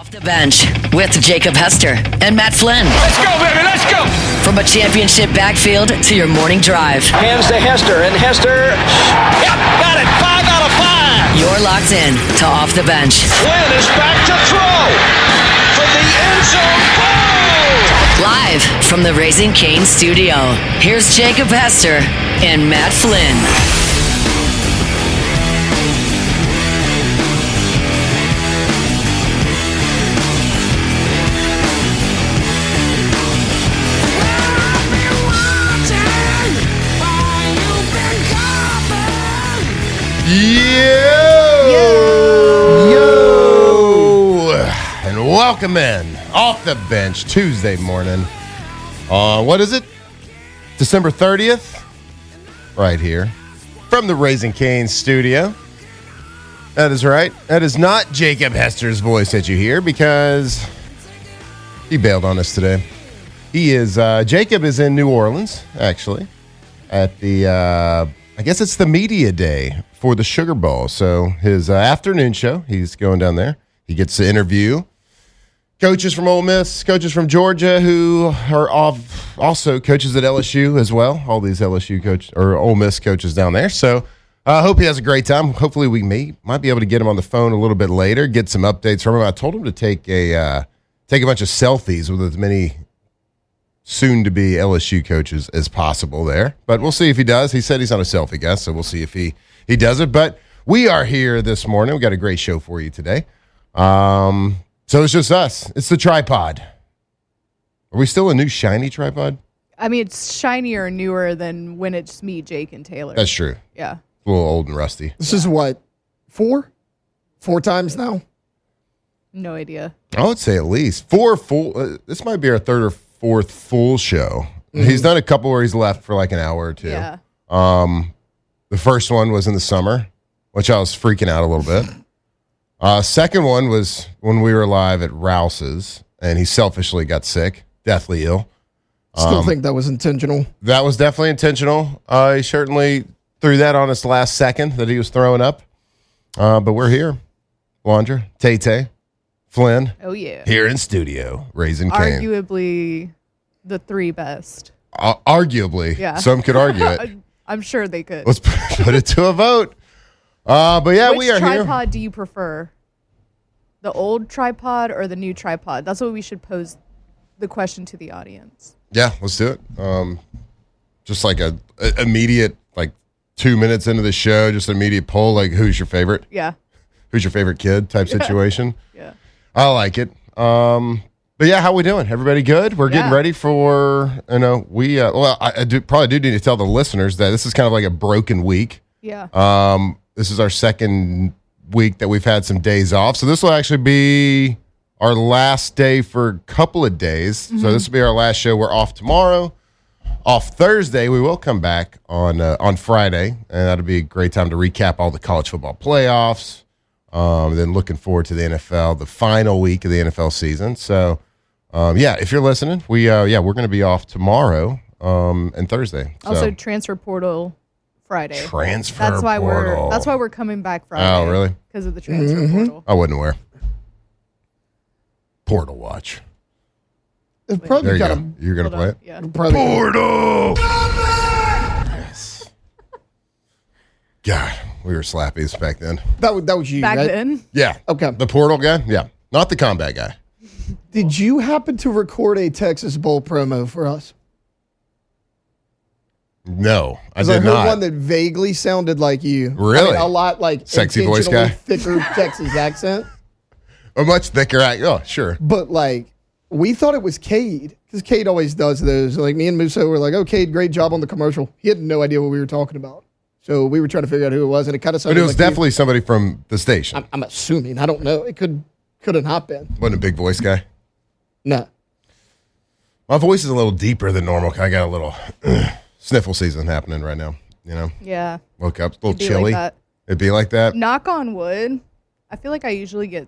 Off the bench with Jacob Hester and Matt Flynn. Let's go, baby, let's go! From a championship backfield to your morning drive. Hands to Hester, and Hester, yep, got it, 5 out of 5! You're locked in to Off the Bench. Flynn is back to throw from the end zone. Boom! Live from the Raising Cane studio, here's Jacob Hester and Matt Flynn. Yo! And welcome in Off the Bench Tuesday morning. What is it? December 30th? Right here from the Raising Cane studio. That is right. That is not Jacob Hester's voice that you hear because he bailed on us today. Jacob is in New Orleans, actually, at the, I guess it's the media day for the Sugar Bowl. So his afternoon show, he's going down there. He gets to interview coaches from Ole Miss, coaches from Georgia, who are also coaches at LSU as well. All these LSU coaches or Ole Miss coaches down there. So I hope he has a great time. Hopefully we might be able to get him on the phone a little bit later, get some updates from him. I told him to take a bunch of selfies with as many soon-to-be LSU coaches as possible there. But we'll see if he does. He said he's not a selfie guy, so we'll see if he does it. But we are here this morning. We got a great show for you today. So it's just us. It's the tripod. Are we still a new shiny tripod? I mean, it's shinier and newer than when it's me, Jake, and Taylor. That's true. Yeah. A little old and rusty. This is what, 4 times now? No idea. I would say at least 4 full. This might be our third or fourth full show. Mm-hmm. He's done a couple where he's left for like an hour or two. Yeah. The first one was in the summer, which I was freaking out a little bit. Second one was when we were live at Rouse's, and he selfishly got sick, deathly ill. Still think that was intentional. That was definitely intentional. He certainly threw that on us last second that he was throwing up. But we're here. Wandra, Tay-Tay, Flynn. Oh, yeah. Here in studio, Raising Cane. Arguably the 3 best. Arguably. Yeah. Some could argue it. I'm sure they could. Let's put it to a vote. But yeah, Which we are here. Which tripod do you prefer? The old tripod or the new tripod? That's what we should pose the question to the audience. Yeah, let's do it. Just like a immediate, like 2 minutes into the show, just an immediate poll, like who's your favorite? Yeah. Who's your favorite kid type situation? Yeah. I like it. But yeah, how we doing? Everybody good? We're getting ready for, I probably do need to tell the listeners that this is kind of like a broken week. Yeah. This is our second week that we've had some days off. So this will actually be our last day for a couple of days. Mm-hmm. So this will be our last show. We're off tomorrow. Off Thursday. We will come back on Friday, and that'll be a great time to recap all the college football playoffs. Then looking forward to the NFL, the final week of the NFL season. So, if you're listening, we're going to be off tomorrow and Thursday. So. Also, transfer portal Friday. That's why we're coming back Friday. Oh, really? Because of the transfer portal. I wouldn't wear Portal Watch. It's probably there you go. You're going to play it? Yeah. Portal! Yes. God, we were slappies back then. That was you, Back right? then? Yeah. Okay. The Portal guy? Yeah. Not the combat guy. Did you happen to record a Texas Bowl promo for us? No, I did did not. not. One that vaguely sounded like you. Really? I mean, a lot like sexy voice guy, thicker Texas accent. A much thicker accent. Oh, sure. But like, we thought it was Cade because Cade always does those. Like me and Musso were like, "Oh, Cade, great job on the commercial." He had no idea what we were talking about, so we were trying to figure out who it was, and it kind of sounded. But it was like definitely somebody from the station. I'm assuming. I don't know. It could have not been. Wasn't a big voice guy. No. My voice is a little deeper than normal. I got a little sniffle season happening right now. You know. Yeah. Woke up a little It'd chilly. Like It'd be like that. Knock on wood. I feel like I usually get,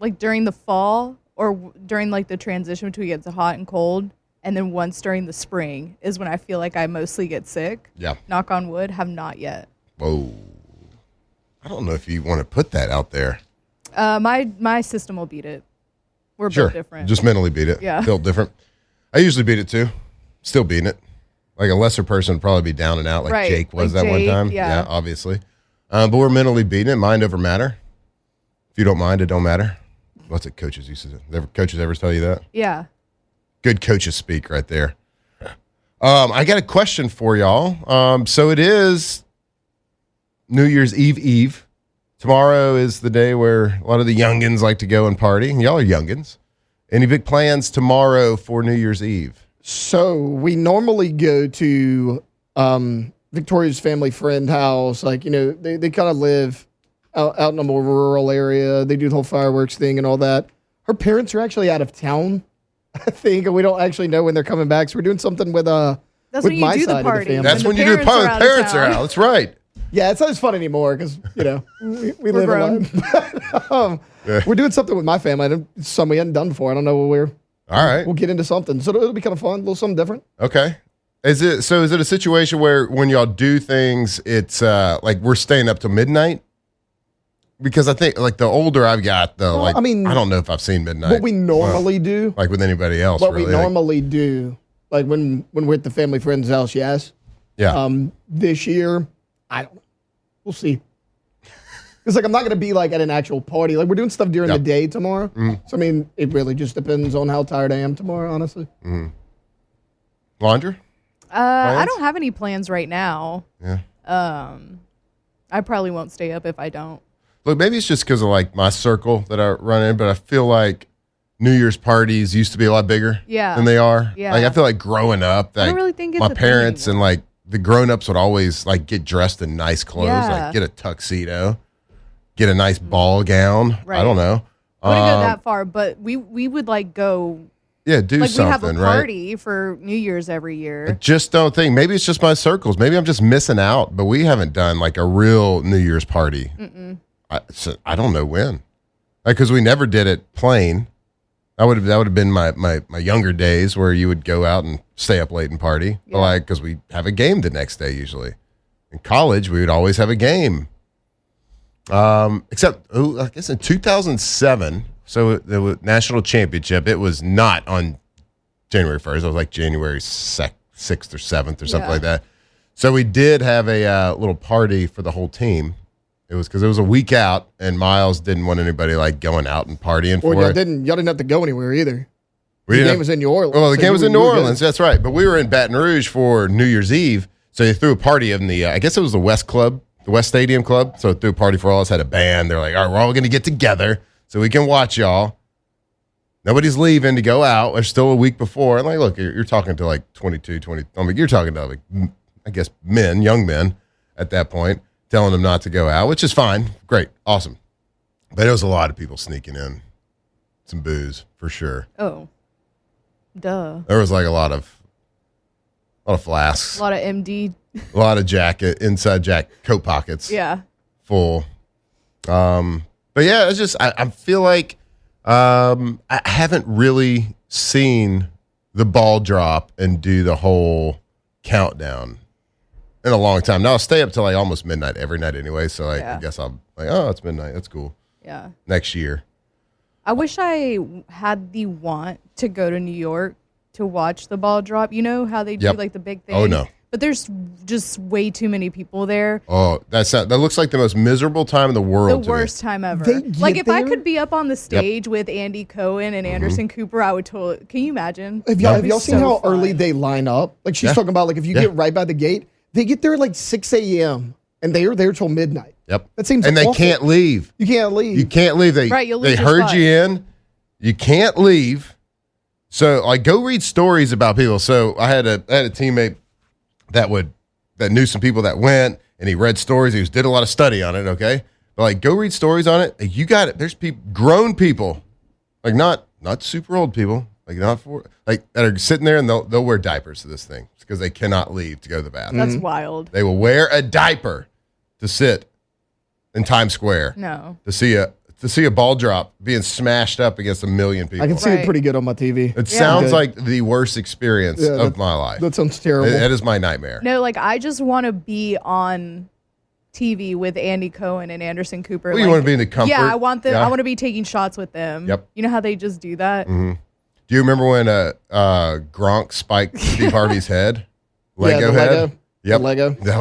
like during the fall or during like the transition between it gets hot and cold, and then once during the spring is when I feel like I mostly get sick. Yeah. Knock on wood, have not yet. Whoa. I don't know if you want to put that out there. My system will beat it. We're Sure. built different. Just mentally beat it. Yeah. Built different. I usually beat it too. Still beating it. Like a lesser person would probably be down and out like Right. Jake was Like that one Jake, time. yeah. Obviously. But we're mentally beating it. Mind over matter. If you don't mind, it don't matter. What's it coaches used to do? Coaches ever tell you that? Yeah. Good coaches speak right there. I got a question for y'all. So it is New Year's Eve. Tomorrow is the day where a lot of the youngins like to go and party. Y'all are youngins. Any big plans tomorrow for New Year's Eve? So we normally go to Victoria's family friend house. Like, they kind of live out in a more rural area. They do the whole fireworks thing and all that. Her parents are actually out of town, I think, and we don't actually know when they're coming back. So we're doing something with That's with when you my do the side of the party. family. That's when the you do the parents are out of parents are town. out. That's right. Yeah, it's not as fun anymore because we live grown. alone. We're doing something with my family. It's something we hadn't done before. I don't know what All right. we'll get into something. So it'll be kind of fun, a little something different. Okay. Is it a situation where when y'all do things, it's like we're staying up till midnight? Because I think like the older I've got, though, Well, like I mean, I don't know if I've seen midnight. What we normally do, like with anybody else. what really. we normally do, like when we're at the family friend's house, yes. Yeah. This year, I don't know. We'll see. Because like I'm not going to be like at an actual party. Like we're doing stuff during the day tomorrow. So I mean, it really just depends on how tired I am tomorrow, honestly. Laundry? I don't have any plans right now. Yeah. I probably won't stay up if I don't. Look, maybe it's just because of like my circle that I run in, but I feel like New Year's parties used to be a lot bigger than they are. Yeah. Like I feel like growing up, like don't really think it's my a thing parents and anymore. like the grown-ups would always like get dressed in nice clothes, Yeah. like get a tuxedo, get a nice ball gown. I Right. don't know. I wouldn't go that far, but we would like go. Yeah, do Like something, we have a right? party for New Year's every year. I just don't think. Maybe it's just my circles. Maybe I'm just missing out. But we haven't done like a real New Year's party. I don't know when, because we never did it plain. That would have been my younger days where you would go out and stay up late and party. Yeah. Like because we have a game the next day usually. In college, we would always have a game. Except I guess in 2007. So the national championship, it was not on January 1st. It was like January 6th or 7th or something Yeah. like that. So we did have a little party for the whole team. It was because it was a week out, and Miles didn't want anybody like going out and partying Or for y'all it. didn't have to go anywhere either. We The didn't game was in New Orleans. Well, the so game you was were- in New you were good. Orleans. That's right. But we were in Baton Rouge for New Year's Eve. So they threw a party in the, I guess it was the West Club, the West Stadium Club. So they threw a party for all of us, had a band. They're like, all right, we're all going to get together so we can watch y'all. Nobody's leaving to go out. There's still a week before. And like, look, you're talking to like 22, 20. I mean, you're talking to like, I guess, young men at that point, telling them not to go out, which is fine. Great. Awesome. But it was a lot of people sneaking in some booze for sure. Oh, duh. There was like a lot of flasks, A lot of MD. a lot of inside coat pockets Yeah. full. But yeah, it's just, I feel like I haven't really seen the ball drop and do the whole countdown in a long time. Now I'll stay up till like almost midnight every night anyway. So like, Yeah. I guess I'm like, oh, it's midnight. That's cool. Yeah. Next year. I wish I had the want to go to New York to watch the ball drop. You know how they do Yep. like the big thing? Oh, no. But there's just way too many people there. Oh, that looks like the most miserable time in the world. The worst time ever. They get Like if I there- could be up on the stage with Andy Cohen and Anderson Cooper, I would totally. Can you imagine? Have That'd be y'all seen so how fun. early they line up? Like she's Yeah. talking about, like if you Yeah. get right by the gate, they get there at like 6 a.m. and they are there till midnight. Yep. That seems and they awful. can't leave. You can't leave. You can't leave. Right, you'll lose they your heard spot. you in. You can't leave. So like go read stories about people. So I had a teammate that knew some people that went, and he read stories. He did a lot of study on it, okay? But like go read stories on it. You got it. There's grown people, like not super old people, like not for like that are sitting there and they'll wear diapers to this thing because they cannot leave to go to the bathroom. That's wild. They will wear a diaper to sit in Times Square No. to see a ball drop being smashed up against a million people. I can see Right. it pretty good on my TV. It sounds Good. like the worst experience Yeah, of my life. That sounds terrible. That is my nightmare. No, like I just want to be on TV with Andy Cohen and Anderson Cooper. Well, you want to be in the comfort. Yeah, I want them. Yeah. I want to be taking shots with them. Yep. You know how they just do that? Mm-hmm. Do you remember when Gronk spiked Steve Harvey's head? Lego the head? Lego. Yep. The Lego. That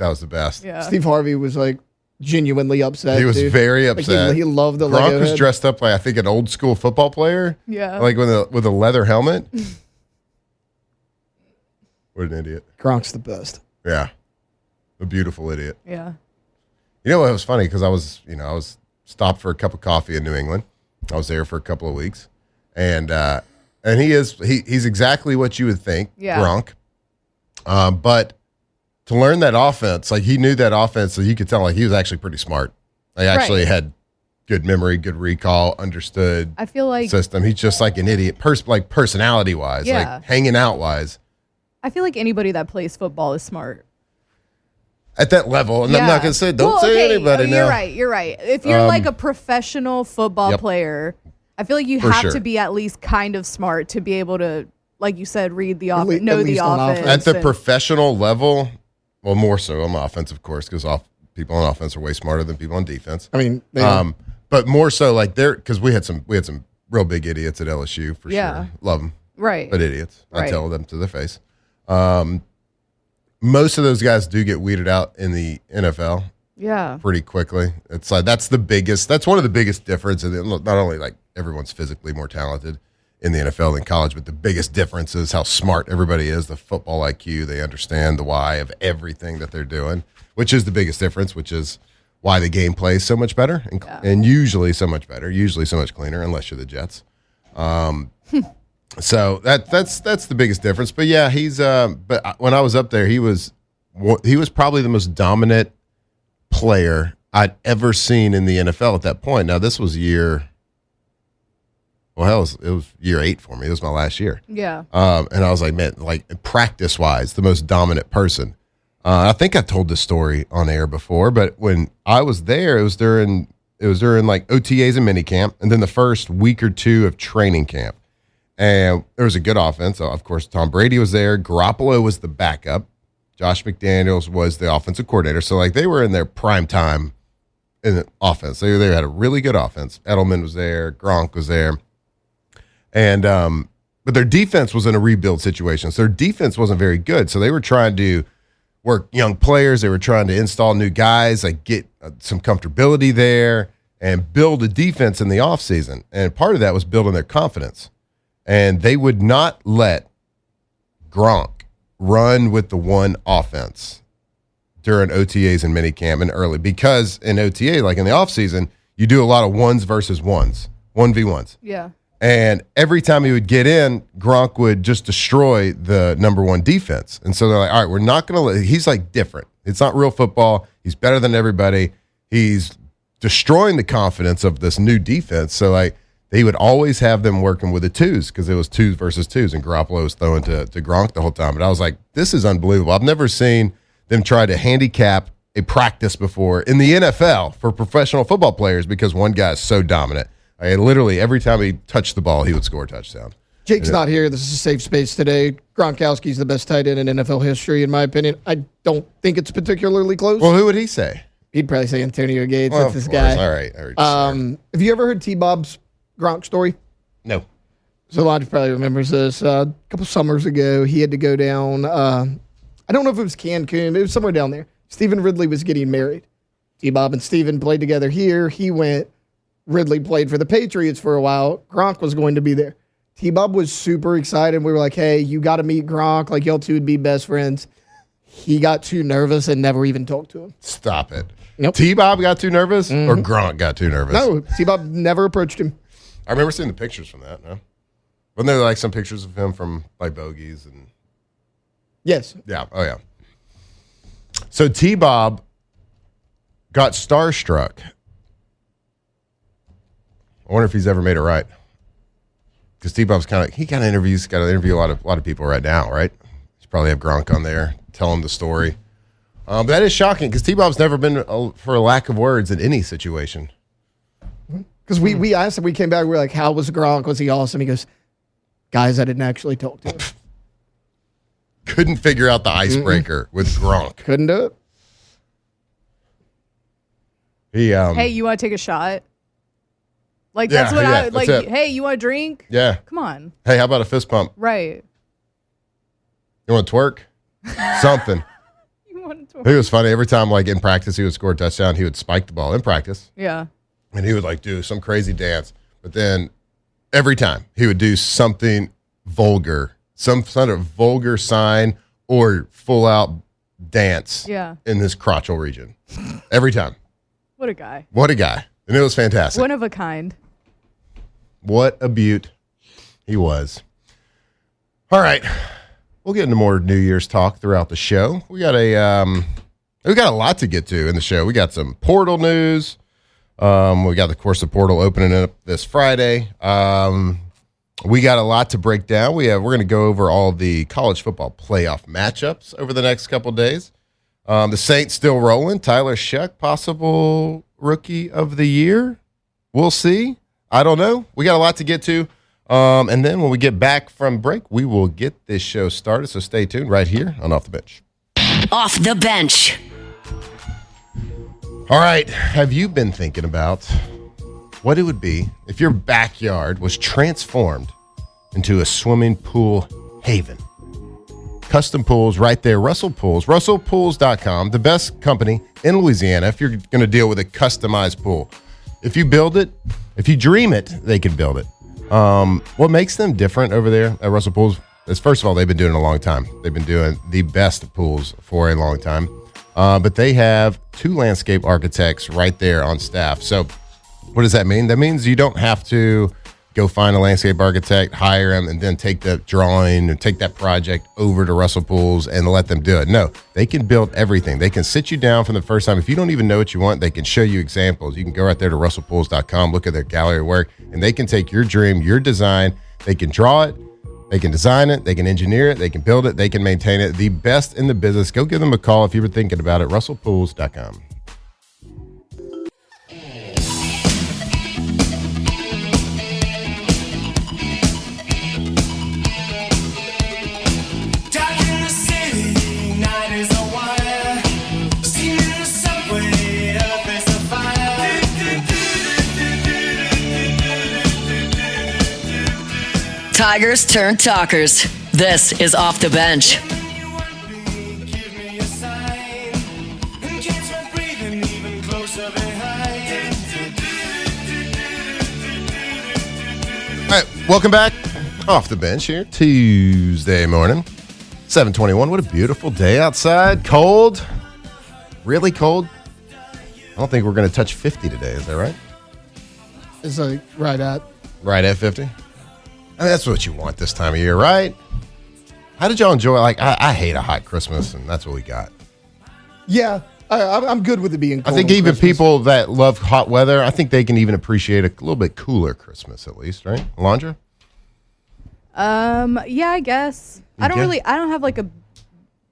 was the best. Yeah. Steve Harvey was like genuinely upset. He was dude. very Like, upset. he loved the Gronk Lego was head. dressed up like, I think, an old school football player. Yeah. Like with a leather helmet. What an idiot. Gronk's the best. Yeah. A beautiful idiot. Yeah. You know what was funny? Because I was stopped for a cup of coffee in New England. I was there for a couple of weeks. And he's exactly what you would think, Yeah. Gronk. But to learn that offense, like he knew that offense, so you could tell like he was actually pretty smart. He actually had good memory, good recall, understood I feel like system. He's just like an idiot, like personality wise, Yeah. like hanging out wise. I feel like anybody that plays football is smart. At that level, and I'm not going to say, don't say anybody now. You're right. If you're like a professional football Yep. player, I feel like you For have sure. to be at least kind of smart to be able to, like you said, read the At offense, know the least on offense. offense. At the and- professional level, well, more so on offense, of course, because people on offense are way smarter than people on defense. I mean, they, But more so like because we had some real big idiots at LSU for Yeah. sure. Love them, right. but idiots. I Right. tell them to their face. Most of those guys do get weeded out in the NFL Yeah. pretty quickly. It's like that's one of the biggest differences. Not only like everyone's physically more talented in the NFL than college, but the biggest difference is how smart everybody is, the football IQ. They understand the why of everything that they're doing, which is the biggest difference, which is why the game plays so much better and usually so much better, usually so much cleaner, unless you're the Jets. So that's the biggest difference. But yeah, but when I was up there, he was probably the most dominant player I'd ever seen in the NFL at that point. Now this was it was year 8 for me. It was my last year. Yeah. And I was like, man, like practice wise, the most dominant person. I think I told this story on air before, but when I was there, it was during like OTAs and minicamp, and then the first week or two of training camp. And there was a good offense. So of course, Tom Brady was there. Garoppolo was the backup. Josh McDaniels was the offensive coordinator. So like they were in their prime time in the offense. They had a really good offense. Edelman was there. Gronk was there. And but their defense was in a rebuild situation. So their defense wasn't very good. So they were trying to work young players. They were trying to install new guys, like get some comfortability there and build a defense in the offseason. And part of that was building their confidence. And they would not let Gronk run with the one offense during OTAs and minicamp and early, because in OTA, like in the offseason, you do a lot of ones versus ones, 1v1s. Yeah. And every time he would get in, Gronk would just destroy the number one defense. And so they're like, all right, we're not going to he's like different. It's not real football. He's better than everybody. He's destroying the confidence of this new defense. So like they would always have them working with the twos because it was 2s versus 2s, and Garoppolo was throwing to Gronk the whole time. But I was like, this is unbelievable. I've never seen them try to handicap a practice before in the NFL for professional football players because one guy is so dominant. Literally every time he touched the ball, he would score a touchdown. Jake's not here. This is a safe space today. Gronkowski's the best tight end in NFL history, in my opinion. I don't think it's particularly close. Well, who would he say? He'd probably say Antonio Gates. Well, That's this of course. guy. All right. Have you ever heard T-Bob's Gronk story? No. So Lodge probably remembers this. A couple summers ago, he had to go down. I don't know if it was Cancun. It was somewhere down there. Stephen Ridley was getting married. T-Bob and Stephen played together here. He went. Ridley played for the Patriots for a while. Gronk was going to be there. T-Bob was super excited. We were like, hey, you got to meet Gronk. Like, y'all two would be best friends. He got too nervous and never even talked to him. Stop it. Nope. T-Bob got too nervous or Gronk got too nervous? No, T-Bob never approached him. I remember seeing the pictures from that, no? Wasn't there like some pictures of him from like bogeys and Yes. yeah. Oh yeah. So T-Bob got starstruck. I wonder if he's ever made it right. Because T-Bob's got to interview a lot of people right now, right? He's probably have Gronk on there, tell him the story. But that is shocking because T-Bob's never been for a lack of words in any situation. Because we asked him, we came back, we were like, how was Gronk? Was he awesome? He goes, guys, I didn't actually talk to him. Couldn't figure out the icebreaker with Gronk. Couldn't do it. He Hey, you want to take a shot? Like Yeah, that's what yeah, I like. that's it. Hey, you want a drink? yeah. Come on. Hey, how about a fist pump? Right. You want to twerk? Something. You want to? It was funny. Every time, like in practice, he would score a touchdown. He would spike the ball in practice, Yeah. and he would like do some crazy dance. But then every time he would do something vulgar, some sort of vulgar sign or full out dance. Yeah. In his crotchal region. Every time. What a guy. What a guy. And it was fantastic. One of a kind. What a beaut he was. All right. We'll get into more New Year's talk throughout the show. We got a lot to get to in the show. We got some portal news. We got, of course, the portal opening up this Friday. We got a lot to break down. We're going to go over all the college football playoff matchups over the next couple of days. The Saints still rolling. Tyler Shuck, possible rookie of the year. We'll see. I don't know. We got a lot to get to. And then when we get back from break, we will get this show started. So stay tuned right here on Off the Bench. Off the bench. All right. Have you been thinking about what it would be if your backyard was transformed into a swimming pool haven? Custom pools right there. Russell Pools. RussellPools.com. The best company in Louisiana if you're going to deal with a customized pool. If you build it, if you dream it, they can build it. What makes them different over there at Russell Pools is, first of all, they've been doing it a long time. They've been doing the best pools for a long time. But they have 2 landscape architects right there on staff. So what does that mean? That means you don't have to go find a landscape architect, hire him, and then take the drawing and take that project over to Russell Pools and let them do it. No, they can build everything. They can sit you down from the first time. If you don't even know what you want, they can show you examples. You can go right there to russellpools.com, look at their gallery of work, and they can take your dream, your design. They can draw it. They can design it. They can engineer it. They can build it. They can maintain it. The best in the business. Go give them a call if you were thinking about it. russellpools.com. Tigers turn talkers. This is Off the Bench. All right, welcome back. Off the Bench here, Tuesday morning, 7:21. What a beautiful day outside. Cold, really cold. I don't think we're going to touch 50 today. Is that right? It's like right at. Right at 50. I mean, that's what you want this time of year, right? How did y'all enjoy it? Like, I hate a hot Christmas, and that's what we got. Yeah, I'm good with it being cold. I think on even Christmas. people that love hot weather, I think they can even appreciate a little bit cooler Christmas at least, right? Alondra? Yeah, I guess. I can? don't have like a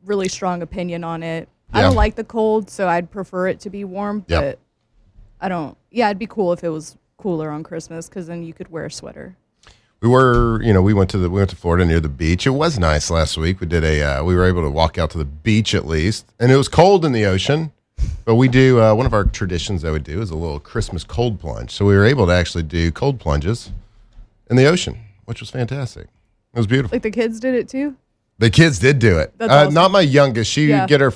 really strong opinion on it. I Yeah. don't like the cold, so I'd prefer it to be warm, Yep. but I don't. Yeah, it'd be cool if it was cooler on Christmas because then you could wear a sweater. We went to Florida near the beach. It was nice last week. We were able to walk out to the beach at least, and it was cold in the ocean. But we do one of our traditions that we do is a little Christmas cold plunge. So we were able to actually do cold plunges in the ocean, which was fantastic. It was beautiful. Like the kids did it too. The kids did do it. That's awesome. Not my youngest. She Yeah. got her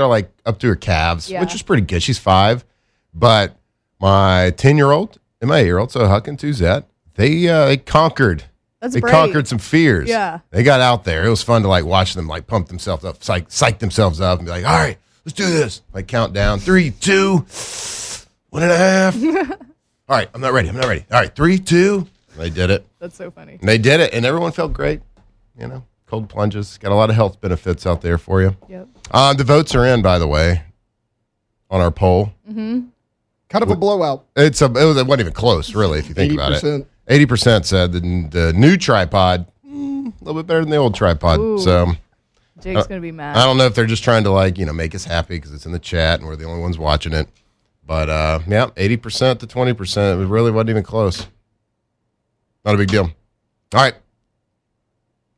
like up to her calves, Yeah. which was pretty good. She's 5, but my 10-year-old and my 8-year-old, so Huck and Suzette, they conquered. That's They brave. conquered some fears. Yeah. They got out there. It was fun to like watch them like pump themselves up, psych themselves up, and be like, "All right, let's do this." Like count down 3, 2, 1.5. All right, I'm not ready. All right, 3, 2. They did it. That's so funny. And they did it, and everyone felt great. You know, cold plunges got a lot of health benefits out there for you. Yep. The votes are in, by the way, on our poll. Kind of a blowout. It wasn't even close, really, if you think about it. 80%. 80% said the new tripod, a little bit better than the old tripod. Ooh. So Jake's gonna be mad. I don't know if they're just trying to make us happy because it's in the chat and we're the only ones watching it. But yeah, 80% to 20%. It really wasn't even close. Not a big deal. All right.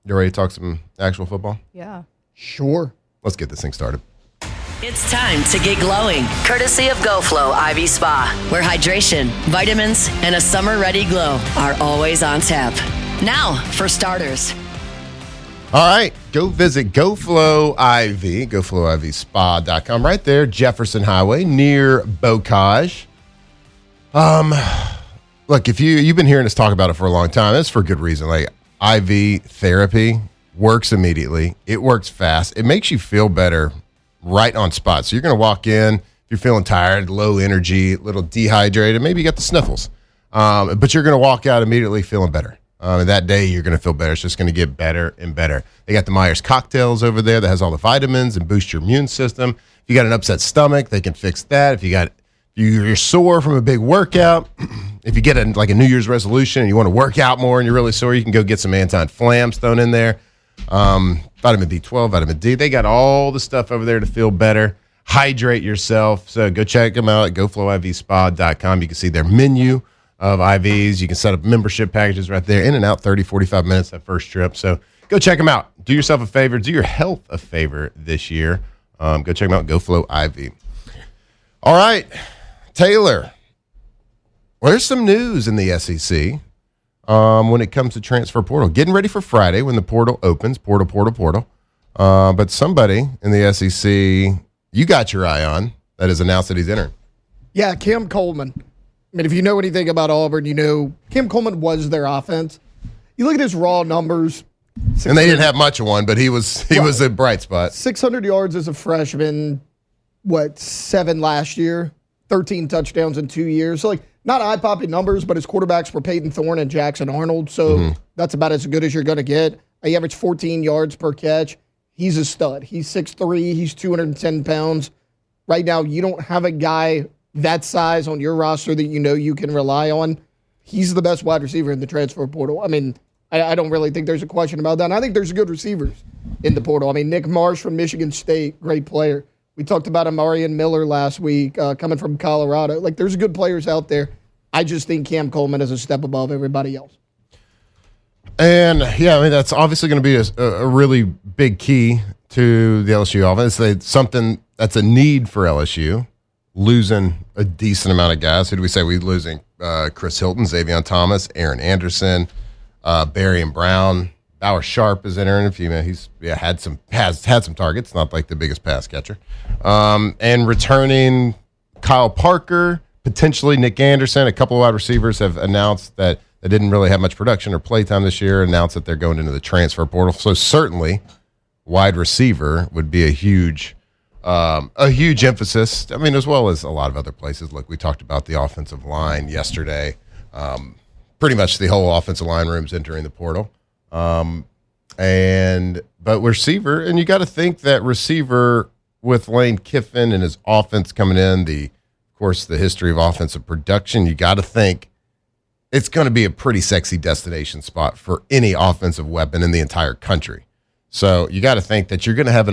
You ready to talk some actual football? Yeah. Sure. Let's get this thing started. It's time to get glowing, courtesy of GoFlow IV Spa, where hydration, vitamins, and a summer-ready glow are always on tap. Now, for starters. All right, go visit GoFlow IV, GoFlowIVSpa.com, right there, Jefferson Highway, near Bocage. Look, if you've been hearing us talk about it for a long time, that's for good reason. Like, IV therapy works immediately. It works fast. It makes you feel better right on spot. So you're going to walk in, if you're feeling tired, low energy, a little dehydrated, maybe you got the sniffles, but you're going to walk out immediately feeling better. That day you're going to feel better. It's just going to get better and better. They got the Myers cocktails over there that has all the vitamins and boost your immune system. If you got an upset stomach, they can fix that. If you're sore from a big workout, if you get a New Year's resolution and you want to work out more and you're really sore, you can go get some anti-inflams thrown in there. Vitamin B12, vitamin D. They got all the stuff over there to feel better. Hydrate yourself. So go check them out at GoFlowIVSpa.com. You can see their menu of IVs. You can set up membership packages right there. In and out 30, 45 minutes that first trip. So go check them out. Do yourself a favor. Do your health a favor this year. Go check them out. GoFlow IV. All right, Taylor. Well, there's some news in the SEC. When it comes to transfer portal. Getting ready for Friday when the portal opens. Portal. But somebody in the SEC you got your eye on that has announced that he's entering. Yeah, Cam Coleman. I mean, if you know anything about Auburn, you know Cam Coleman was their offense. You look at his raw numbers. And they didn't have much of one, but he was a bright spot. 600 yards as a freshman, 7 last year, 13 touchdowns in 2 years. So, not eye-popping numbers, but his quarterbacks were Peyton Thorne and Jackson Arnold, so that's about as good as you're going to get. He averaged 14 yards per catch. He's a stud. He's 6'3", he's 210 pounds. Right now, you don't have a guy that size on your roster that you know you can rely on. He's the best wide receiver in the transfer portal. I mean, I don't really think there's a question about that. And I think there's good receivers in the portal. I mean, Nick Marsh from Michigan State, great player. We talked about Amarian Miller last week, coming from Colorado. There's good players out there. I just think Cam Coleman is a step above everybody else. And, yeah, I mean, that's obviously going to be a really big key to the LSU offense. It's something that's a need for LSU, losing a decent amount of guys. Who do we say we're losing? Chris Hilton, Xavier Thomas, Aaron Anderson, Barry and Brown. Bauer Sharp is entering. He's had some targets, not like the biggest pass catcher. And returning Kyle Parker, potentially Nick Anderson. A couple of wide receivers have announced that they didn't really have much production or playtime this year, announced that they're going into the transfer portal. So certainly wide receiver would be a huge emphasis. I mean, as well as a lot of other places. Look, we talked about the offensive line yesterday. Pretty much the whole offensive line room's entering the portal. But receiver, and you got to think that receiver with Lane Kiffin and his offense coming in, of course, the history of offensive production, you got to think it's going to be a pretty sexy destination spot for any offensive weapon in the entire country. So you got to think that you're going to have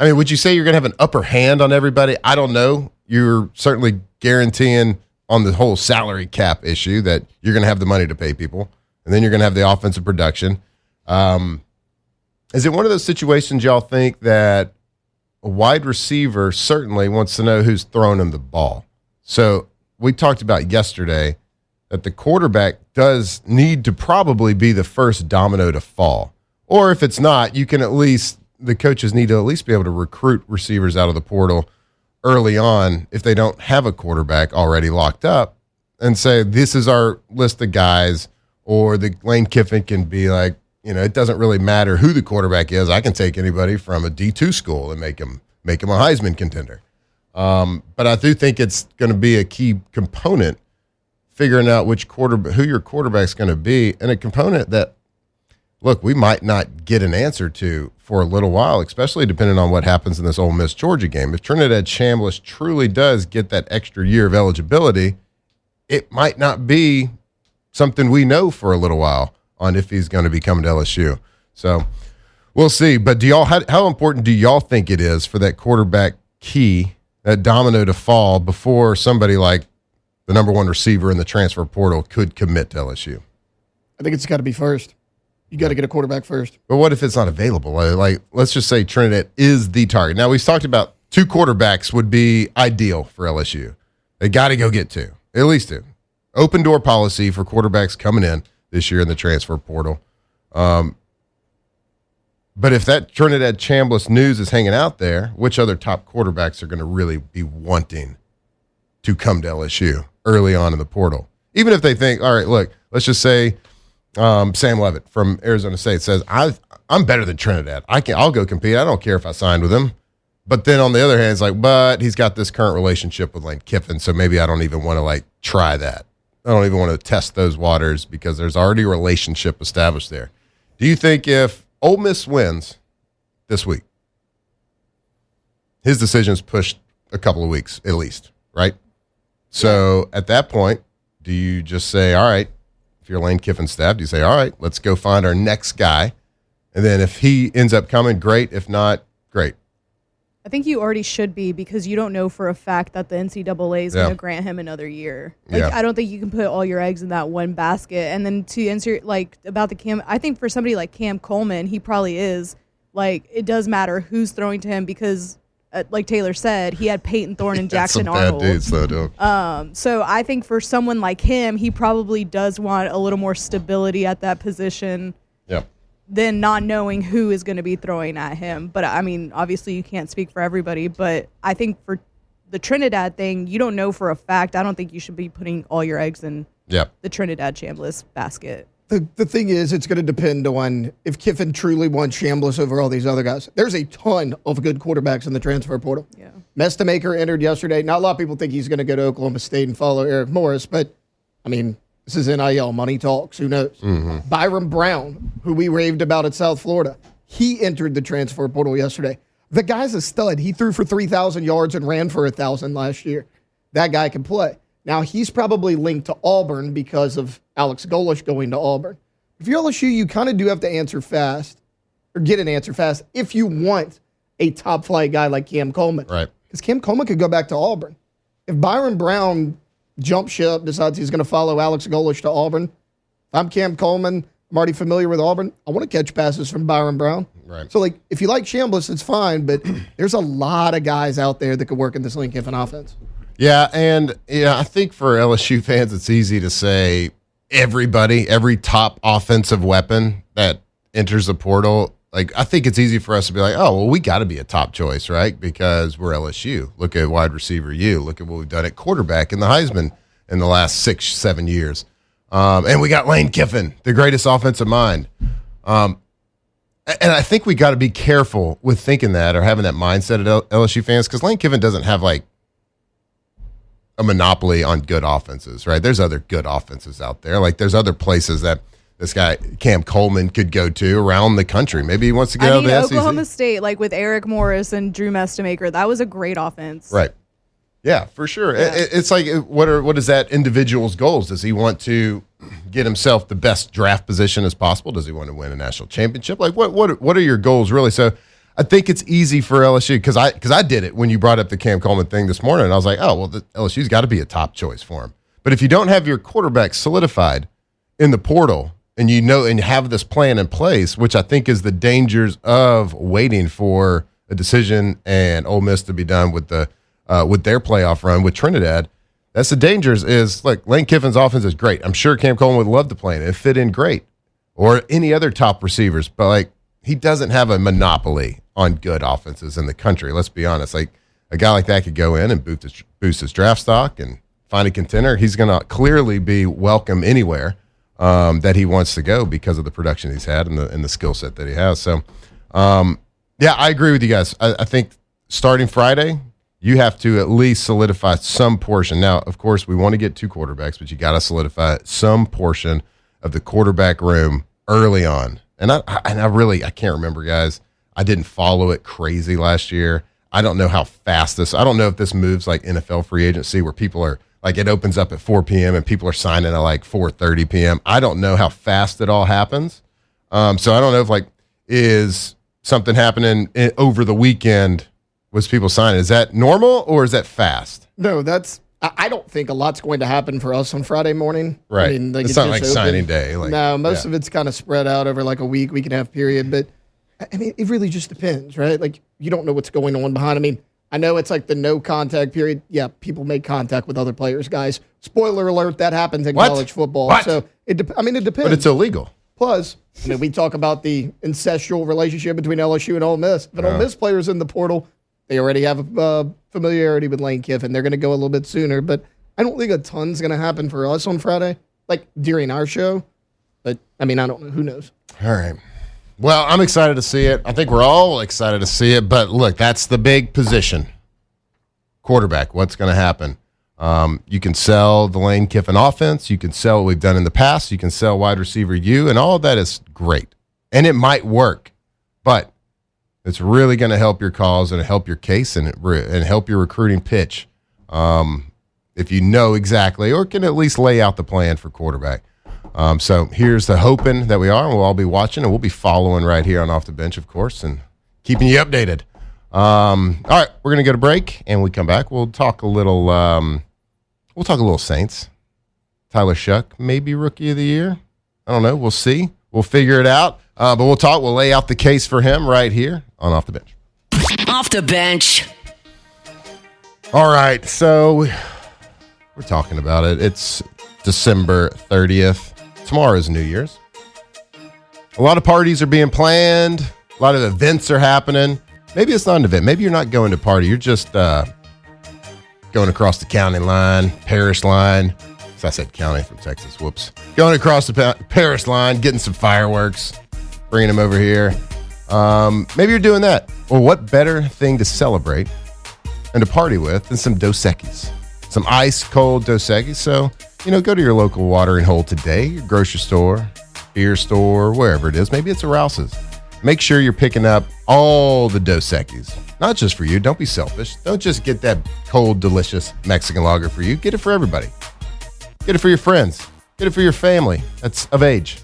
would you say you're going to have an upper hand on everybody? I don't know. You're certainly guaranteeing on the whole salary cap issue that you're going to have the money to pay people. And then you're going to have the offensive production. Is it one of those situations y'all think that a wide receiver certainly wants to know who's throwing him the ball? So we talked about yesterday that the quarterback does need to probably be the first domino to fall. Or if it's not, the coaches need to at least be able to recruit receivers out of the portal early on if they don't have a quarterback already locked up and say, this is our list of guys. Or the Lane Kiffin can be like, it doesn't really matter who the quarterback is. I can take anybody from a D2 school and make him a Heisman contender. But I do think it's going to be a key component, figuring out who your quarterback's going to be, and a component that, look, we might not get an answer to for a little while, especially depending on what happens in this Ole Miss Georgia game. If Trinidad Chambliss truly does get that extra year of eligibility, it might not be something we know for a little while on if he's going to be coming to LSU. So we'll see. But how important do y'all think it is for that quarterback key, that domino to fall before somebody like the number one receiver in the transfer portal could commit to LSU? I think it's got to be first. You got to get a quarterback first. But what if it's not available? Like, let's just say Trinidad is the target. Now, we've talked about 2 quarterbacks would be ideal for LSU. They got to go get 2, at least 2. Open door policy for quarterbacks coming in this year in the transfer portal. But if that Trinidad Chambliss news is hanging out there, which other top quarterbacks are going to really be wanting to come to LSU early on in the portal? Even if they think, all right, look, let's just say Sam Levitt from Arizona State says, I'm better than Trinidad. I'll go compete. I don't care if I signed with him. But then on the other hand, it's like, but he's got this current relationship with Lane Kiffin, so maybe I don't even want to try that. I don't even want to test those waters because there's already a relationship established there. Do you think if Ole Miss wins this week, his decision's pushed a couple of weeks at least, right? So at that point, do you just say, all right, if you're Lane Kiffin's staff, do you say, all right, let's go find our next guy? And then if he ends up coming, great. If not, great. I think you already should be because you don't know for a fact that the NCAA is going to grant him another year. I don't think you can put all your eggs in that one basket. And then to answer about the Cam, I think for somebody like Cam Coleman, he probably is it does matter who's throwing to him because, like Taylor said, he had Peyton Thorne and Jackson Arnold. Bad dudes, though, dude. So I think for someone like him, he probably does want a little more stability at that position. Yep. Than not knowing who is going to be throwing at him. But, I mean, obviously you can't speak for everybody, but I think for the Trinidad thing, you don't know for a fact. I don't think you should be putting all your eggs in the Trinidad Chambliss basket. The thing is, it's going to depend on if Kiffin truly wants Chambliss over all these other guys. There's a ton of good quarterbacks in the transfer portal. Yeah. Mestamaker entered yesterday. Not a lot of people think he's going to go to Oklahoma State and follow Eric Morris, but, I mean, this is NIL. Money talks. Who knows? Mm-hmm. Byron Brown, who we raved about at South Florida, he entered the transfer portal yesterday. The guy's a stud. He threw for 3,000 yards and ran for 1,000 last year. That guy can play. Now, he's probably linked to Auburn because of Alex Golesh going to Auburn. If you're LSU, you kind of do have to answer fast or get an answer fast if you want a top-flight guy like Cam Coleman. Right. Because Cam Coleman could go back to Auburn. If Byron Brown jump ship, decides he's going to follow Alex Golesh to Auburn. If I'm Cam Coleman, I'm already familiar with Auburn. I want to catch passes from Byron Brown. Right. So, if you like Chambliss, it's fine, but there's a lot of guys out there that could work in this Lane Kiffin offense. Yeah, and I think for LSU fans, it's easy to say every top offensive weapon that enters the portal, I think it's easy for us to be like, oh, well, we got to be a top choice, right? Because we're LSU. Look at wide receiver U. Look at what we've done at quarterback in the Heisman in the last 6-7 years. And we got Lane Kiffin, the greatest offensive mind. And I think we got to be careful with thinking that or having that mindset at LSU fans because Lane Kiffin doesn't have a monopoly on good offenses, right? There's other good offenses out there. There's other places that this guy, Cam Coleman, could go to around the country. Maybe he wants to get out of the SEC. Oklahoma State, with Eric Morris and Drew Mestamaker, that was a great offense. Right. Yeah, for sure. Yeah. It's what is that individual's goals? Does he want to get himself the best draft position as possible? Does he want to win a national championship? What are your goals really? So I think it's easy for LSU because I did it when you brought up the Cam Coleman thing this morning. And I was like, oh, well, the LSU's got to be a top choice for him. But if you don't have your quarterback solidified in the portal and and have this plan in place, which I think is the dangers of waiting for a decision and Ole Miss to be done with with their playoff run with Trinidad, that's the dangers is, Lane Kiffin's offense is great. I'm sure Cam Coleman would love to play in it. It fit in great. Or any other top receivers. But, he doesn't have a monopoly on good offenses in the country. Let's be honest. A guy like that could go in and boost his draft stock and find a contender. He's going to clearly be welcome anywhere that he wants to go because of the production he's had and the skill set that he has. So, yeah, I agree with you guys. I think starting Friday, you have to at least solidify some portion. Now, of course, we want to get 2 quarterbacks, but you got to solidify some portion of the quarterback room early on. And I can't remember, guys. I didn't follow it crazy last year. I don't know how fast I don't know if this moves like NFL free agency where people are it opens up at 4 p.m. and people are signing at 4:30 p.m. I don't know how fast it all happens. So I don't know if is something happening over the weekend was people signing. Is that normal or is that fast? No, that's I don't think a lot's going to happen for us on Friday morning. Right. I mean, It's not like signing day. No, most of it's kind of spread out over like a week and a half period. But, I mean, it really just depends, right? Like, you don't know what's going on behind. I mean, I know it's like the no contact period. Yeah, people make contact with other players, guys. Spoiler alert, that happens in college football. What? So, it depends. But it's illegal. Plus, I mean, we talk about the incestual relationship between LSU and Ole Miss. If an Ole Miss player's in the portal, they already have a familiarity with Lane Kiffin. They're going to go a little bit sooner. But I don't think a ton's going to happen for us on Friday, like during our show. But, I mean, I don't know. Who knows? All right. Well, I'm excited to see it. I think we're all excited to see it. But, look, that's the big position. Quarterback, what's going to happen? You can sell the Lane Kiffin offense. You can sell what we've done in the past. You can sell wide receiver U, and all of that is great. And it might work, but it's really going to help your cause and help your case and help your recruiting pitch if you know exactly or can at least lay out the plan for quarterback. So here's the hoping that we are, and we'll all be watching, and we'll be following right here on Off the Bench, of course, and keeping you updated. All right, we're going to go to break, and when we come back, we'll talk a little Saints. Tyler Shuck, maybe Rookie of the Year. I don't know. We'll see. We'll figure it out. But we'll lay out the case for him right here on Off the Bench. Off the bench. All right, so we're talking about it. It's December 30th. Tomorrow is New Year's. A lot of parties are being planned. A lot of events are happening. Maybe it's not an event. Maybe you're not going to party. You're just going across the county line, parish line. So I said county from Texas. Whoops. Going across the parish line, getting some fireworks, bringing them over here. Maybe you're doing that. Well, what better thing to celebrate and to party with than some Dos Equis? Some ice-cold Dos Equis. So, go to your local watering hole today, your grocery store, beer store, wherever it is. Maybe it's a Rouse's. Make sure you're picking up all the Dos Equis. Not just for you. Don't be selfish. Don't just get that cold, delicious Mexican lager for you. Get it for everybody. Get it for your friends. Get it for your family that's of age.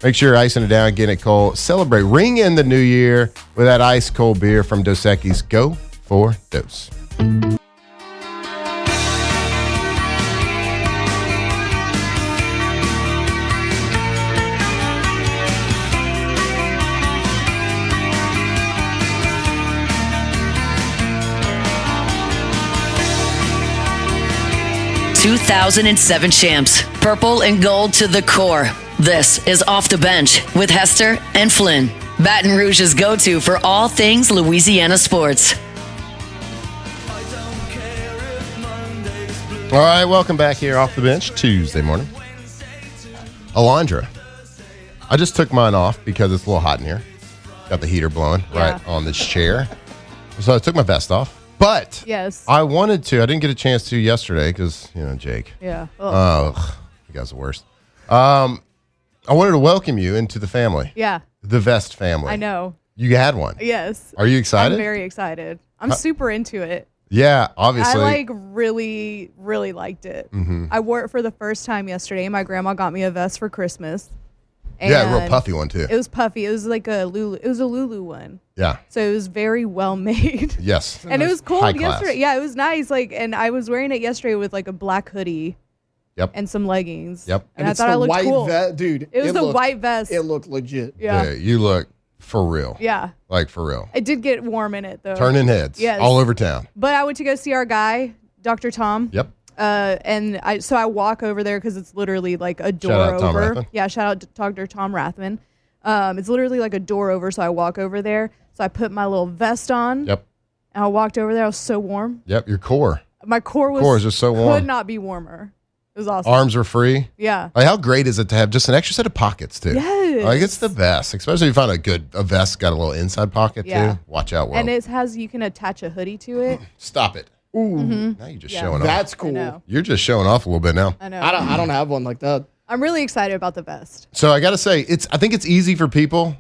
Make sure you're icing it down, getting it cold. Celebrate. Ring in the new year with that ice-cold beer from Dos Equis. Go for Dos. 2007 champs, purple and gold to the core. This is Off the Bench with Hester and Flynn, Baton Rouge's go-to for all things Louisiana sports. All right, welcome back here Off the Bench, Tuesday morning. Alondra, I just took mine off because it's a little hot in here. Got the heater blowing right on this chair. So I took my vest off. But yes, I wanted to. I didn't get a chance to yesterday because, Jake. Yeah. Oh, you guys are the worst. I wanted to welcome you into the family. Yeah. The Vest family. I know. You had one. Yes. Are you excited? I'm very excited. I'm super into it. Yeah, obviously. I really, really liked it. Mm-hmm. I wore it for the first time yesterday. My grandma got me a vest for Christmas. Yeah, a real puffy one too. It was puffy. It was like a Lulu. It was a Lulu one. Yeah. So it was very well made. Yes. And it was cold high class. yesterday. Yeah, it was nice. And I was wearing it yesterday with like a black hoodie. Yep. And some leggings. Yep. And I thought I looked cool. Dude. It was the white vest. It looked legit. Yeah. Yeah, you look for real. Yeah. Like for real. It did get warm in it though. Turning heads. Yes. All over town. But I went to go see our guy, Dr. Tom. Yep. And I walk over there because it's literally like a door Shout out Tom over. Rathman. Yeah, shout out to Dr. Tom Rathman. It's literally like a door over, so I walk over there. So I put my little vest on. Yep. And I walked over there. I was so warm. Yep. Your core. My core is just so warm. Could not be warmer. It was awesome. Arms are free. Yeah. Like, how great is it to have just an extra set of pockets too? Yes. Like, it's the best, especially if you find a vest got a little inside pocket too. Watch out, world. And it has, you can attach a hoodie to it. Stop it. Ooh. Now you're just showing off. That's I cool. know. You're just showing off a little bit now. I know. I don't have one like that. I'm really excited about the vest. So I got to say, I think it's easy for people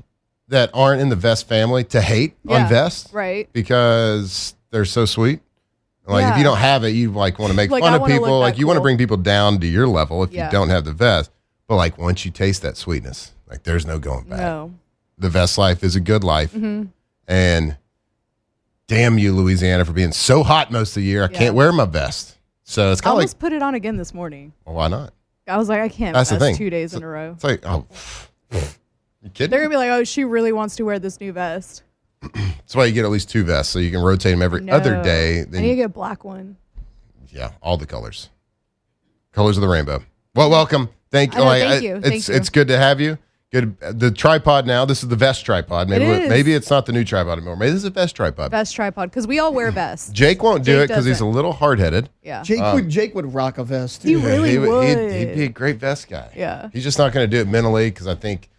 that aren't in the vest family to hate on vests. Right. Because they're so sweet. Like, if you don't have it, you want to make Like, fun I of wanna people. look Like, that you want to cool. bring people down to your level if you Yeah. don't have the vest. But like, once you taste that sweetness, like, there's no going back. No. The vest life is a good life. Mm-hmm. And damn you, Louisiana, for being so hot most of the year. I can't wear my vest. So it's I kind of like, almost put it on again this morning. well, why not? I was like, I can't That's the vest thing. 2 days in a row. It's like, oh, you kidding? They're going to be like, oh, she really wants to wear this new vest. That's why you get at least 2 vests, so you can rotate them every other day. I need to get a black one. Yeah, all the colors. Colors of the rainbow. Well, welcome. Thank you. Thank you. It's good to have you. Good. The tripod now. This is the vest tripod. Maybe it's not the new tripod anymore. Maybe this is a vest tripod. Vest tripod, because we all wear vests. Jake won't do it because he's a doesn't. little hard-headed. Yeah. Jake would rock a vest too. He really would. He'd be a great vest guy. Yeah. He's just not going to do it mentally because I think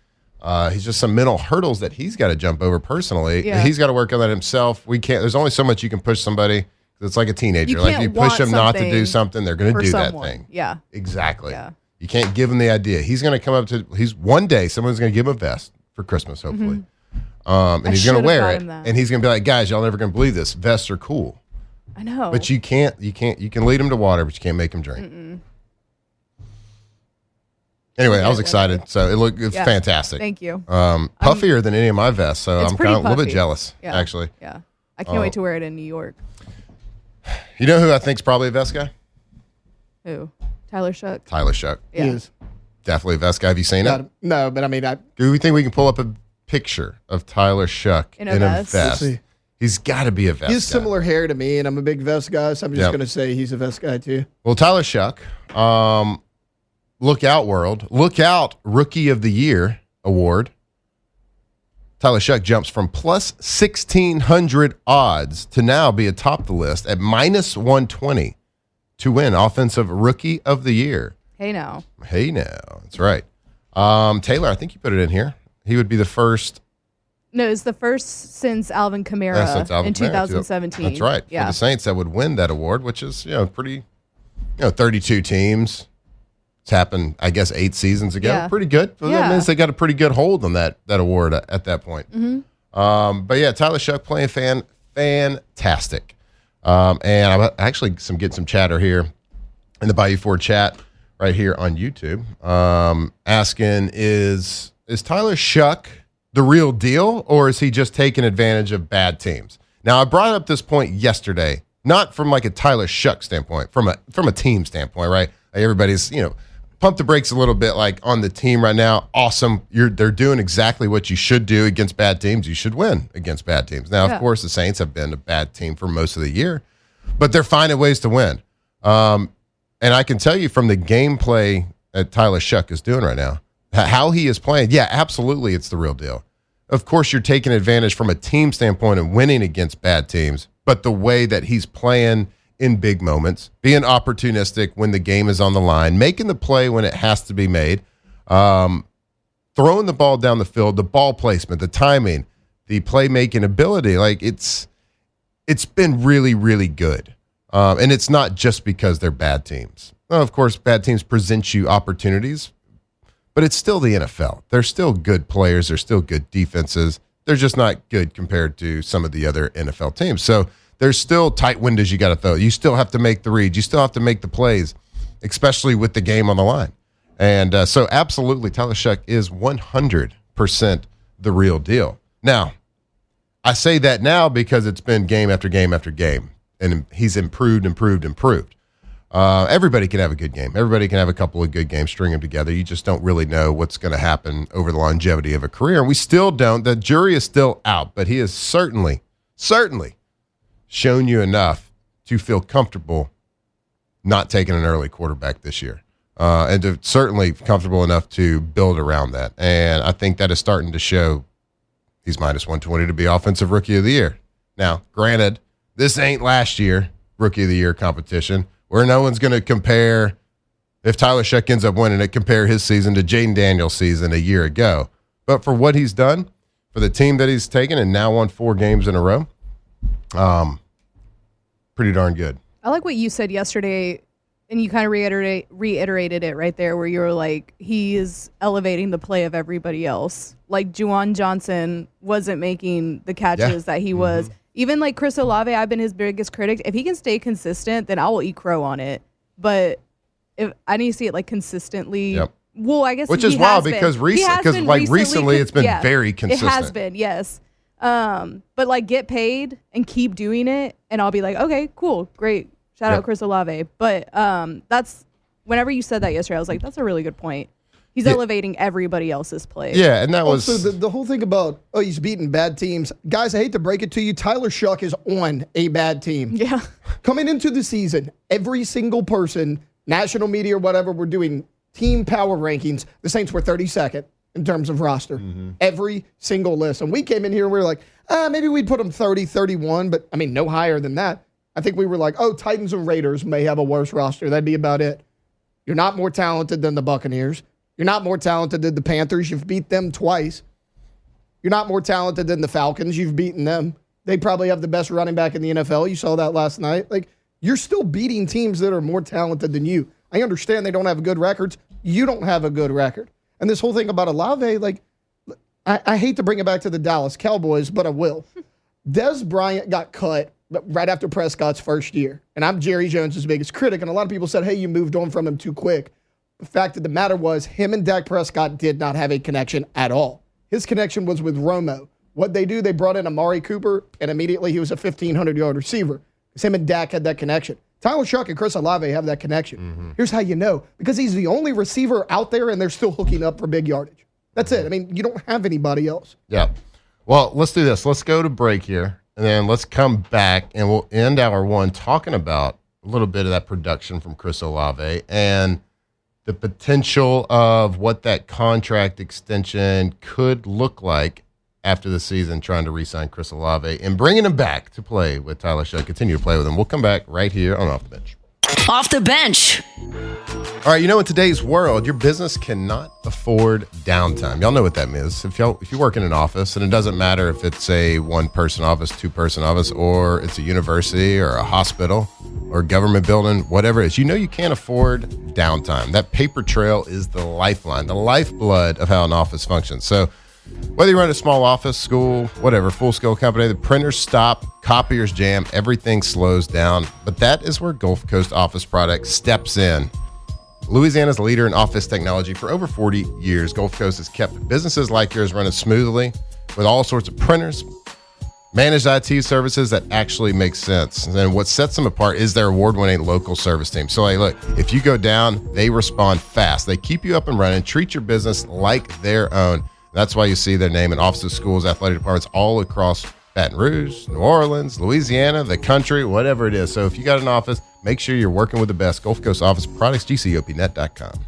he's just some mental hurdles that he's got to jump over personally. Yeah. He's got to work on that himself. We can't. There's only so much you can push somebody. It's like a teenager. You Like can't you push them want not to do something something, they're going to for do that someone. thing. Yeah. Exactly. Yeah. You can't give him the idea. He's going to come up to. One day someone's going to give him a vest for Christmas, hopefully, and he's going to should've wear got it, him that. and he's going to be like, "Guys, y'all never going to believe this. Vests are cool." I know. But you can't. You can lead him to water, but you can't make him drink. Anyway, I was excited. So it's Yeah. fantastic. Thank you. Puffier than any of my vests, so It's I'm pretty kind of a little bit puffy. jealous, Yeah. actually. Yeah. I can't wait to wear it in New York. You know who I think's probably a vest guy? Who? Tyler Shook. Tyler Shuck. Yeah. He is. Definitely a vest guy. Have you seen it? No, but I mean, Do we think we can pull up a picture of Tyler Shuck In a vest? Let's see. He's got to be a vest He has guy. similar hair to me, and I'm a big vest guy, so I'm just Yep. going to say he's a vest guy too. Well, Tyler Shuck, look out, world. Look out, Rookie of the Year award. Tyler Shuck jumps from plus 1,600 odds to now be atop the list at minus 120 to win Offensive Rookie of the Year. Hey now. Hey, now. That's right. Taylor, I think you put it in here. He would be the first. No, it's the first since Alvin Kamara since Alvin in Kamara, 2017. That's right. Yeah. For the Saints that would win that award, which is, pretty, 32 teams. It's happened, I guess, 8 seasons ago. Yeah. Pretty good. So That Yeah. means they got a pretty good hold on that award at that point. But yeah, Tyler Shuck playing fantastic. And I'm actually getting some chatter here in the Bayou Ford chat right here on YouTube, asking, is Tyler Shuck the real deal, or is he just taking advantage of bad teams? Now, I brought up this point yesterday, not from like a Tyler Shuck standpoint, from a team standpoint, right? Like everybody's, pump the brakes a little bit, like on the team right now. Awesome. They're doing exactly what you should do against bad teams. You should win against bad teams. Now, of course, the Saints have been a bad team for most of the year, but they're finding ways to win. And I can tell you from the gameplay that Tyler Shuck is doing right now, how he is playing, yeah, absolutely, it's the real deal. Of course, you're taking advantage from a team standpoint and winning against bad teams, but the way that he's playing in big moments, being opportunistic when the game is on the line, making the play when it has to be made, throwing the ball down the field, the ball placement, the timing, the playmaking ability, like it's been really, really good. And it's not just because they're bad teams. Well, of course, bad teams present you opportunities, but it's still the NFL. They're still good players. They're still good defenses. They're just not good compared to some of the other NFL teams. So there's still tight windows you got to throw. You still have to make the reads. You still have to make the plays, especially with the game on the line. And so absolutely, Tyler Shuck is 100% the real deal. Now, I say that now because it's been game after game after game, and he's improved. Everybody can have a good game. Everybody can have a couple of good games, string them together. You just don't really know what's going to happen over the longevity of a career. And we still don't. The jury is still out, but he has certainly shown you enough to feel comfortable not taking an early quarterback this year. And to certainly comfortable enough to build around that. And I think that is starting to show. He's minus 120 to be Offensive Rookie of the Year. Now, granted, this ain't last year Rookie of the Year competition, where no one's going to compare, if Tyler Shuck ends up winning it, compare his season to Jaden Daniels' season a year ago. But for what he's done, for the team that he's taken and now won 4 games in a row, pretty darn good. I like what you said yesterday, and you kind of reiterated it right there, where you were like, he is elevating the play of everybody else. Like Juwan Johnson wasn't making the catches that he was. Even like Chris Olave, I've been his biggest critic. If he can stay consistent, then I will eat crow on it. But if I need to see it like consistently. Well, I guess which he is wild has because been. recently it's been very consistent. It has been, yes. But like get paid and keep doing it, and I'll be like, okay, cool, great. Shout out Chris Olave. But that's whenever you said that yesterday, I was like, that's a really good point. He's elevating everybody else's play. Yeah, and that was also the whole thing about he's beating bad teams. Guys, I hate to break it to you, Tyler Shuck is on a bad team. Yeah. Coming into the season, every single person, national media or whatever, were doing team power rankings. The Saints were 32nd in terms of roster. Every single list. And we came in here and we were like, maybe we'd put them 30, 31, but I mean, no higher than that. I think we were like, Titans and Raiders may have a worse roster. That'd be about it. You're not more talented than the Buccaneers. You're not more talented than the Panthers. You've beat them twice. You're not more talented than the Falcons. You've beaten them. They probably have the best running back in the NFL. You saw that last night. Like, you're still beating teams that are more talented than you. I understand they don't have good records. You don't have a good record. And this whole thing about Olave, like, I hate to bring it back to the Dallas Cowboys, but I will. Des Bryant got cut right after Prescott's first year. And I'm Jerry Jones' biggest critic. And a lot of people said, hey, you moved on from him too quick. The fact of the matter was, him and Dak Prescott did not have a connection at all. His connection was with Romo. What they do, they brought in Amari Cooper, and immediately he was a 1,500-yard receiver. Because him and Dak had that connection. Tyler Shuck and Chris Olave have that connection. Here's how you know. Because he's the only receiver out there, and they're still hooking up for big yardage. That's it. I mean, you don't have anybody else. Yeah. Well, let's do this. Let's go to break here, and then let's come back, and we'll end hour one talking about a little bit of that production from Chris Olave and the potential of what that contract extension could look like after the season, trying to re-sign Chris Olave and bringing him back to play with Tyler Shuck, continue to play with him. We'll come back right here on Off the Bench. Off the Bench. All right, in today's world, your business cannot afford downtime. Y'all know what that means. If you work in an office, and it doesn't matter if it's a one-person office, two-person office, or it's a university or a hospital or a government building, whatever it is, you can't afford downtime. That paper trail is the lifeline, the lifeblood of how an office functions. So whether you run a small office, school, whatever, full-scale company, the printers stop, copiers jam, everything slows down. But that is where Gulf Coast Office Products steps in. Louisiana's leader in office technology for over 40 years, Gulf Coast has kept businesses like yours running smoothly with all sorts of printers, managed IT services that actually make sense. And what sets them apart is their award-winning local service team. So, hey, look, if you go down, they respond fast. They keep you up and running, treat your business like their own. That's why you see their name in offices, schools, athletic departments all across Baton Rouge, New Orleans, Louisiana, the country, whatever it is. So if you got an office, make sure you're working with the best. Gulf Coast Office Products, GCOPnet.com.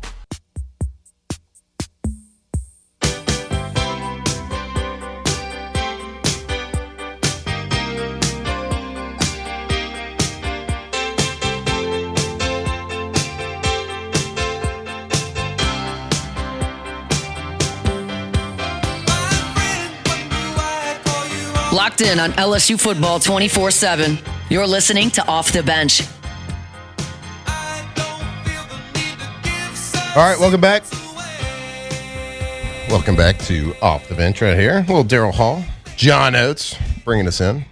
Locked in on LSU football 24/7. You're listening to Off the Bench. All right, welcome back. Welcome back to Off the Bench right here. Little Daryl Hall, John Oates bringing us in.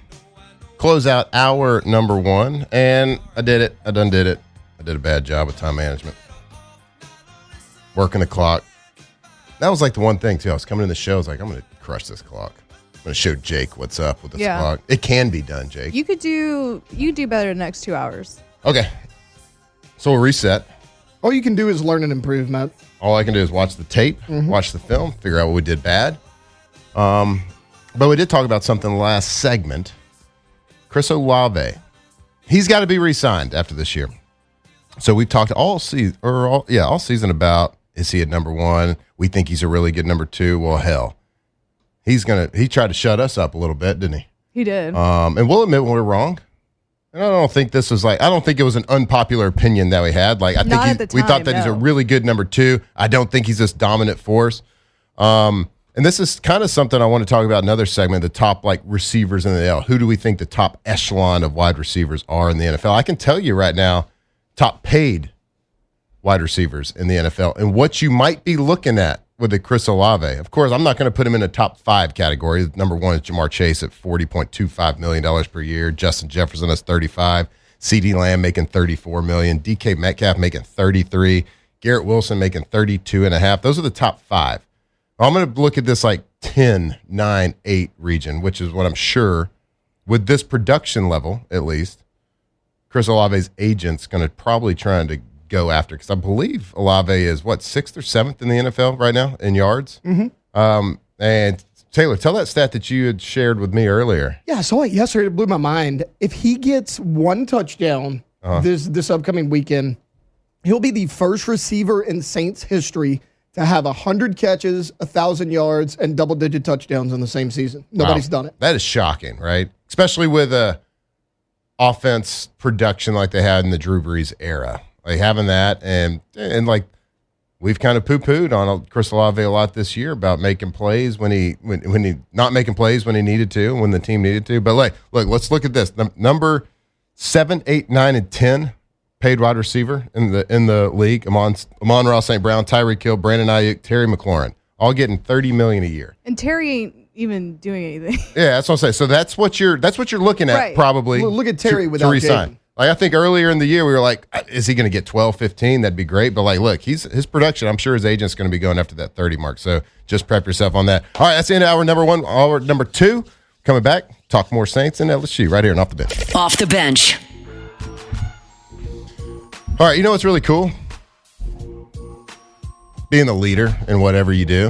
Close out hour number one, and I did it. I done did it. I did a bad job with time management. Working the clock. That was like the one thing, too. I was coming in the show. I was like, I'm going to crush this clock. I'm going to show Jake what's up with this clock. It can be done, Jake. You do better the next 2 hours. Okay. So we'll reset. All you can do is learn and improve, Matt. All I can do is watch the tape, watch the film, figure out what we did bad. But we did talk about something in the last segment. Chris Olave. He's got to be re-signed after this year. So we've talked all season about, is he at number one? We think he's a really good number two. Well, hell. He tried to shut us up a little bit, didn't he? He did. And we'll admit when we're wrong. And I don't think it was an unpopular opinion that we had. Like, we thought that he's a really good number two. I don't think he's this dominant force. And this is kind of something I want to talk about in another segment, the top receivers in the NFL. Who do we think the top echelon of wide receivers are in the NFL? I can tell you right now, top paid wide receivers in the NFL and what you might be looking at with the Chris Olave. Of course, I'm not going to put him in a top 5 category. Number one is Jamar Chase at $40.25 million per year. Justin Jefferson is $35. CeeDee Lamb making $34 million. DK Metcalf making $33. Garrett Wilson making $32.5. Those are the top 5. I'm going to look at this 10, 9, 8 region, which is what I'm sure, with this production level at least, Chris Olave's agent's going to probably trying to go after, because I believe Olave is, 6th or 7th in the NFL right now in yards? Mm-hmm. And Taylor, tell that stat that you had shared with me earlier. Yeah, I saw it yesterday. It blew my mind. If he gets one touchdown this upcoming weekend, he'll be the first receiver in Saints history to have 100 catches, 1,000 yards, and double-digit touchdowns in the same season. Nobody's done it. That is shocking, right? Especially with a offense production like they had in the Drew Brees era. Like having that, and like we've kind of poo-pooed on Chris Olave a lot this year about making plays when he not making plays when he needed to, when the team needed to. But look, let's look at this. Number 7, 8, 9, and 10 paid wide receiver in the league. Amon-Ra St. Brown, Tyreek Hill, Brandon Ayuk, Terry McLaurin, all getting $30 million a year. And Terry ain't even doing anything. Yeah, that's what I'm saying. So that's what you're looking at, probably. Look at Terry without resign. Like I think earlier in the year we were like, is he going to get 12, 15? That'd be great. But like, look, his production, I'm sure his agent's going to be going after that 30 mark. So just prep yourself on that. All right, that's the end of hour number 1. Hour number 2, coming back, talk more Saints and LSU right here and Off the Bench. Off the Bench. All right, you know what's really cool? Being the leader in whatever you do,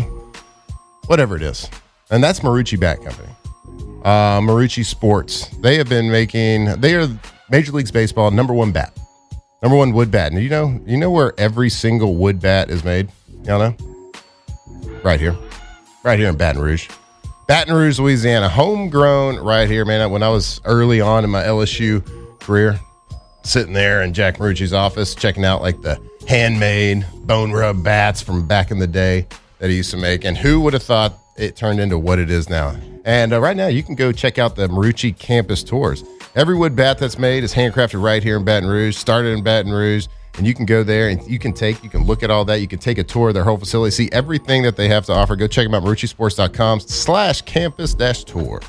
whatever it is. And that's Marucci Bat Company. Marucci Sports. They are Major League Baseball #1 bat. #1 wood bat. And you know where every single wood bat is made? Y'all know? Right here. Right here in Baton Rouge. Baton Rouge, Louisiana. Homegrown right here, man. When I was early on in my LSU career, sitting there in Jack Marucci's office, checking out like the handmade bone rub bats from back in the day that he used to make. And who would have thought it turned into what it is now? And right now, you can go check out the Marucci campus tours. Every wood bat that's made is handcrafted right here in Baton Rouge, started in Baton Rouge, and you can go there and you can look at all that. You can take a tour of their whole facility, see everything that they have to offer. Go check them out, maruccisports.com/campus-tour.